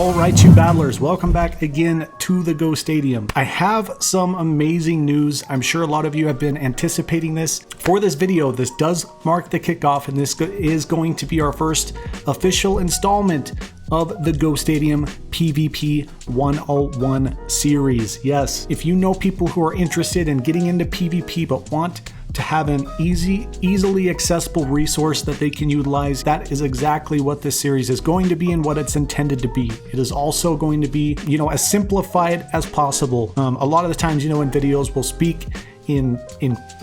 Alright, you battlers, welcome back again to the Go Stadium. I have some amazing news. I'm sure a lot of you have been anticipating this. For this video, this does mark the kickoff, and this is going to be our first official installment of the Go Stadium PvP 101 series. Yes, if you know people who are interested in getting into PvP but want to have an easily accessible resource that they can utilize, that is exactly what this series is going to be and what it's intended to be. It is also going to be, as simplified as possible. A lot of the times, in videos we'll speak in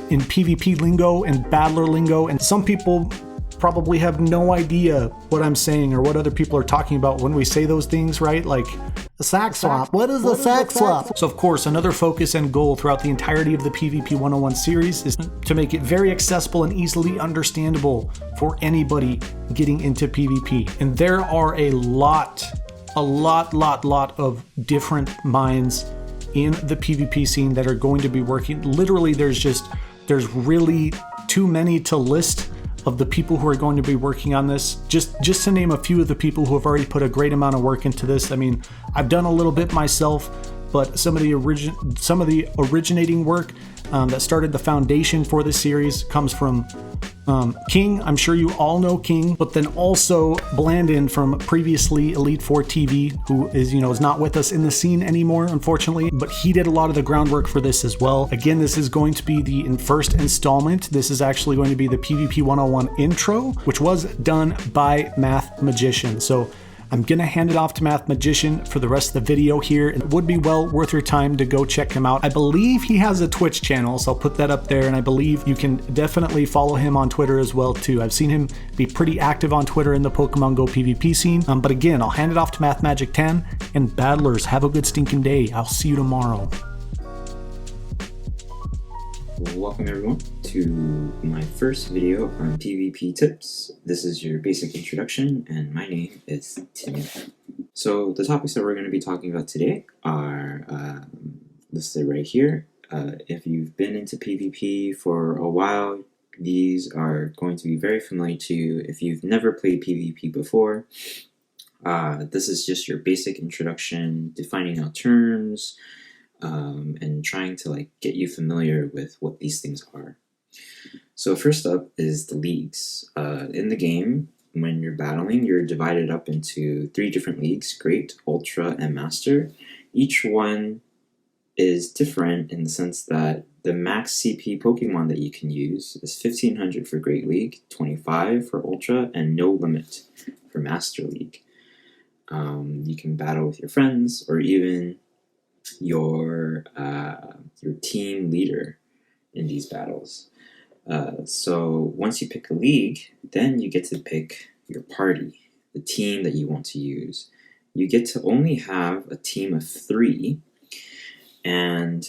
PvP lingo and battler lingo, and some people probably have no idea what I'm saying or what other people are talking about when we say those things, right? Like a sack swap. What is a sack swap? So of course, another focus and goal throughout the entirety of the PvP 101 series is to make it very accessible and easily understandable for anybody getting into PvP. And there are a lot of different minds in the PvP scene that are going to be working. Literally, there's really too many to list of the people who are going to be working on this. Just to name a few of the people who have already put a great amount of work into this. I mean, I've done a little bit myself, but some of the originating work that started the foundation for this series comes from King. I'm sure you all know King, but then also Blandon from previously Elite 4 TV, who is not with us in the scene anymore, unfortunately, but he did a lot of the groundwork for this as well. Again, this is going to be the first installment. This is actually going to be the PvP 101 intro, which was done by Math Magician. So I'm gonna hand it off to Math Magician for the rest of the video here. It would be well worth your time to go check him out. I believe he has a Twitch channel, so I'll put that up there, and I believe you can definitely follow him on Twitter as well too. I've seen him be pretty active on Twitter in the Pokemon Go PvP scene. But again, I'll hand it off to Math Magic 10, and battlers, have a good stinking day. I'll see you tomorrow. Welcome everyone to my first video on PvP tips. This is your basic introduction, and my name is Tim. So the topics that we're going to be talking about today are listed right here. If you've been into PvP for a while, these are going to be very familiar to you. If you've never played PvP before, this is just your basic introduction, defining out terms, and trying to get you familiar with what these things are. So first up is the leagues. In the game, when you're battling, you're divided up into 3 different leagues: Great, Ultra, and Master. Each one is different in the sense that the max CP Pokemon that you can use is 1500 for Great League, 25 for Ultra, and no limit for Master League. You can battle with your friends or even your team leader in these battles. So once you pick a league, then you get to pick your party, the team that you want to use. You get to only have a team of 3, and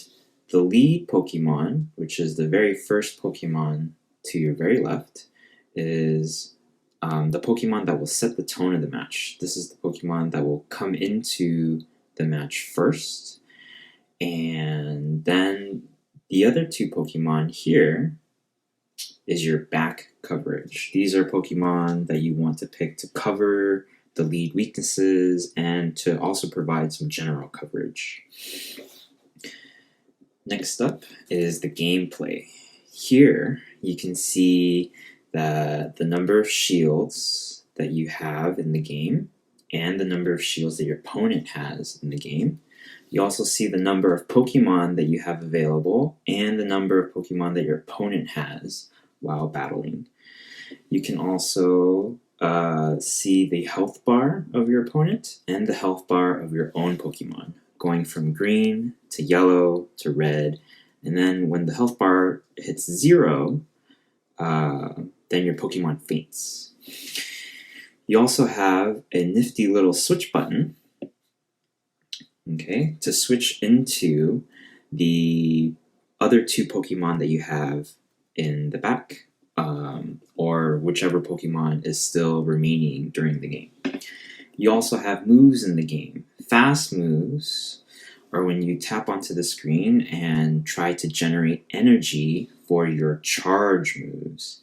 the lead Pokemon, which is the very first Pokemon to your very left, is the Pokemon that will set the tone of the match. This is the Pokemon that will come into the match first, and then the other 2 Pokemon here is your back coverage. These are Pokemon that you want to pick to cover the lead weaknesses and to also provide some general coverage. Next up is the gameplay. Here you can see the number of shields that you have in the game and the number of shields that your opponent has in the game. You also see the number of Pokemon that you have available and the number of Pokemon that your opponent has while battling. You can also see the health bar of your opponent and the health bar of your own Pokemon, going from green to yellow to red. And then when the health bar hits 0, then your Pokemon faints. You also have a nifty little switch button, okay, to switch into the other 2 Pokemon that you have in the back, or whichever Pokemon is still remaining during the game. You also have moves in the game. Fast moves are when you tap onto the screen and try to generate energy for your charge moves.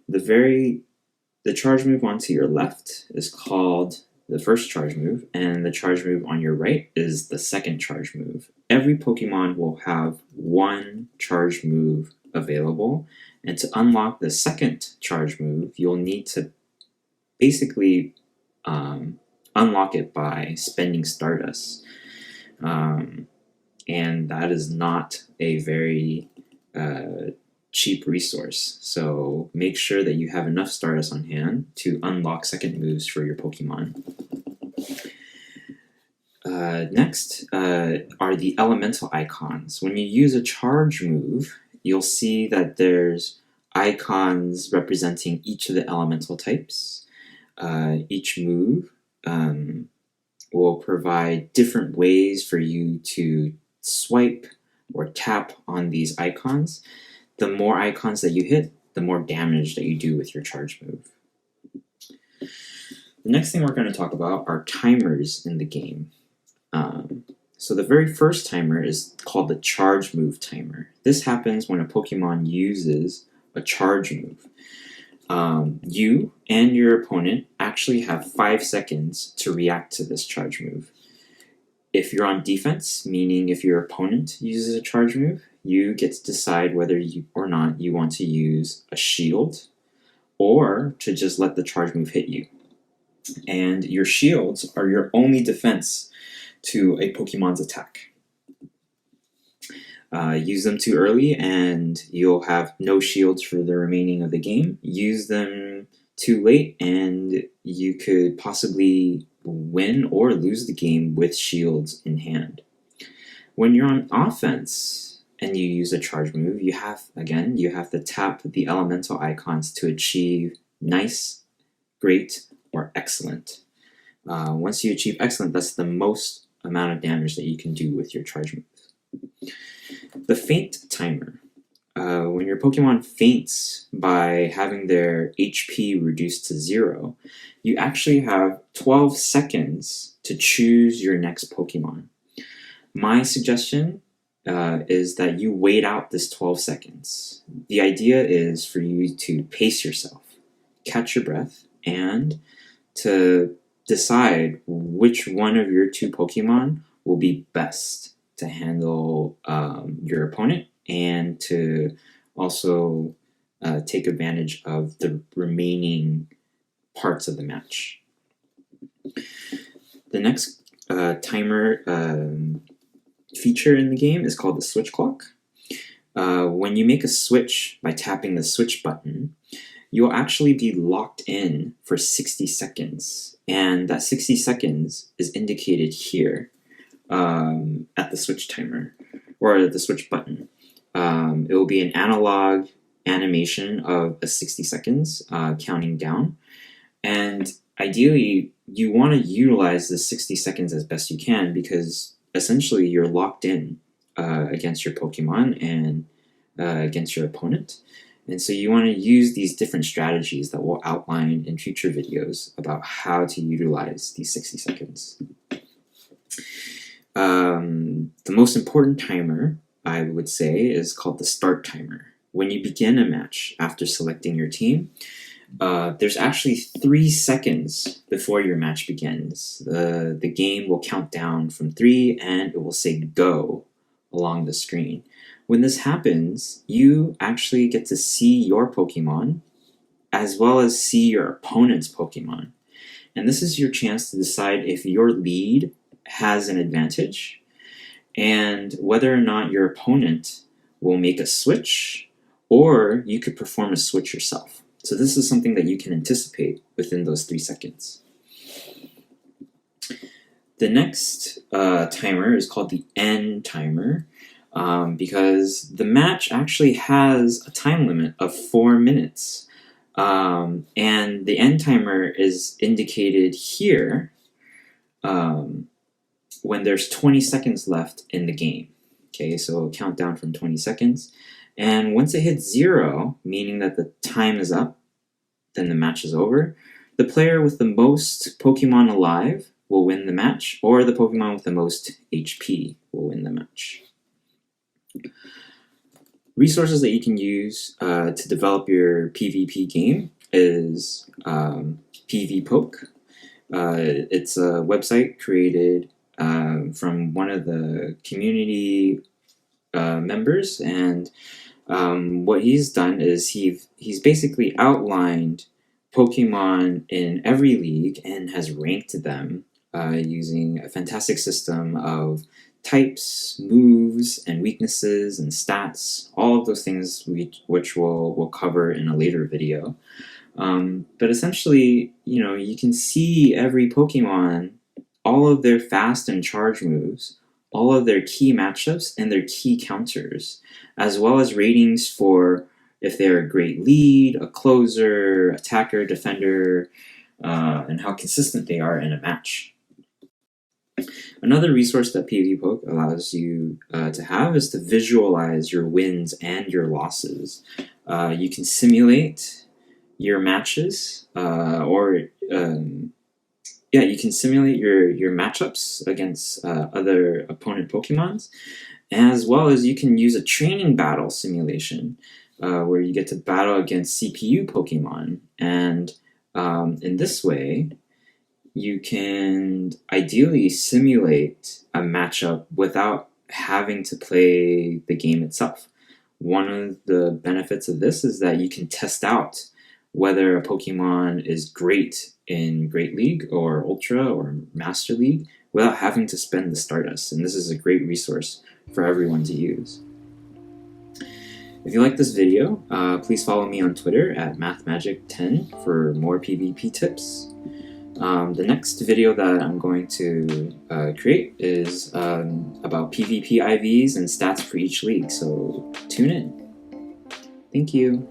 The charge move onto your left is called the first charge move, and the charge move on your right is the second charge move. Every Pokemon will have one charge move available, and to unlock the second charge move, you'll need to basically unlock it by spending Stardust. And that is not a very cheap resource. So make sure that you have enough Stardust on hand to unlock second moves for your Pokemon. Next are the elemental icons. When you use a charge move, you'll see that there's icons representing each of the elemental types. Each move will provide different ways for you to swipe or tap on these icons. The more icons that you hit, the more damage that you do with your charge move. The next thing we're going to talk about are timers in the game. So the very first timer is called the charge move timer. This happens when a Pokemon uses a charge move. You and your opponent actually have 5 seconds to react to this charge move. If you're on defense, meaning if your opponent uses a charge move, you get to decide whether or not you want to use a shield or to just let the charge move hit you. And your shields are your only defense to a Pokemon's attack. Use them too early and you'll have no shields for the remaining of the game. Use them too late and you could possibly win or lose the game with shields in hand. When you're on offense and you use a charge move, you have to tap the elemental icons to achieve nice, great, or excellent. Once you achieve excellent, that's the most amount of damage that you can do with your charge move. The feint timer. When your Pokemon faints by having their HP reduced to 0, you actually have 12 seconds to choose your next Pokemon. My suggestion is that you wait out this 12 seconds. The idea is for you to pace yourself, catch your breath, and to decide which one of your 2 Pokemon will be best to handle your opponent and to also take advantage of the remaining parts of the match. The next timer feature in the game is called the switch clock. When you make a switch by tapping the switch button, you'll actually be locked in for 60 seconds. And that 60 seconds is indicated here at the switch timer, or the switch button. It will be an analog animation of 60 seconds counting down. And ideally, you want to utilize the 60 seconds as best you can because essentially you're locked in against your Pokemon and against your opponent. And so you want to use these different strategies that we'll outline in future videos about how to utilize these 60 seconds. The most important timer, I would say, is called the start timer. When you begin a match after selecting your team, there's actually 3 seconds before your match begins. The game will count down from 3 and it will say go along the screen. When this happens, you actually get to see your Pokemon as well as see your opponent's Pokemon. And this is your chance to decide if your lead has an advantage and whether or not your opponent will make a switch, or you could perform a switch yourself. So this is something that you can anticipate within those 3 seconds. The next timer is called the end timer because the match actually has a time limit of 4 minutes. And the end timer is indicated here when there's 20 seconds left in the game. Okay, so count down from 20 seconds. And once it hits 0, meaning that the time is up, then the match is over. The player with the most Pokemon alive will win the match, or the Pokemon with the most HP will win the match. Resources that you can use to develop your PvP game is PvPoke. It's a website created from one of the community members, and what he's done is he's basically outlined Pokemon in every league and has ranked them using a fantastic system of types, moves, and weaknesses and stats, all of those things which we'll cover in a later video. But essentially, you can see every Pokemon, all of their fast and charge moves, all of their key matchups and their key counters, as well as ratings for if they're a great lead, a closer, attacker, defender, and how consistent they are in a match. Another resource that PvPoke allows you to have is to visualize your wins and your losses. You can simulate your matches, you can simulate your matchups against other opponent Pokemons, as well as you can use a training battle simulation where you get to battle against CPU Pokemon, and in this way you can ideally simulate a matchup without having to play the game itself. One of the benefits of this is that you can test out whether a Pokemon is great in Great League or Ultra or Master League without having to spend the Stardust, and this is a great resource for everyone to use. If you like this video, please follow me on Twitter at mathmagic10 for more PvP tips. The next video that I'm going to create is about PvP IVs and stats for each league, so tune in. Thank you.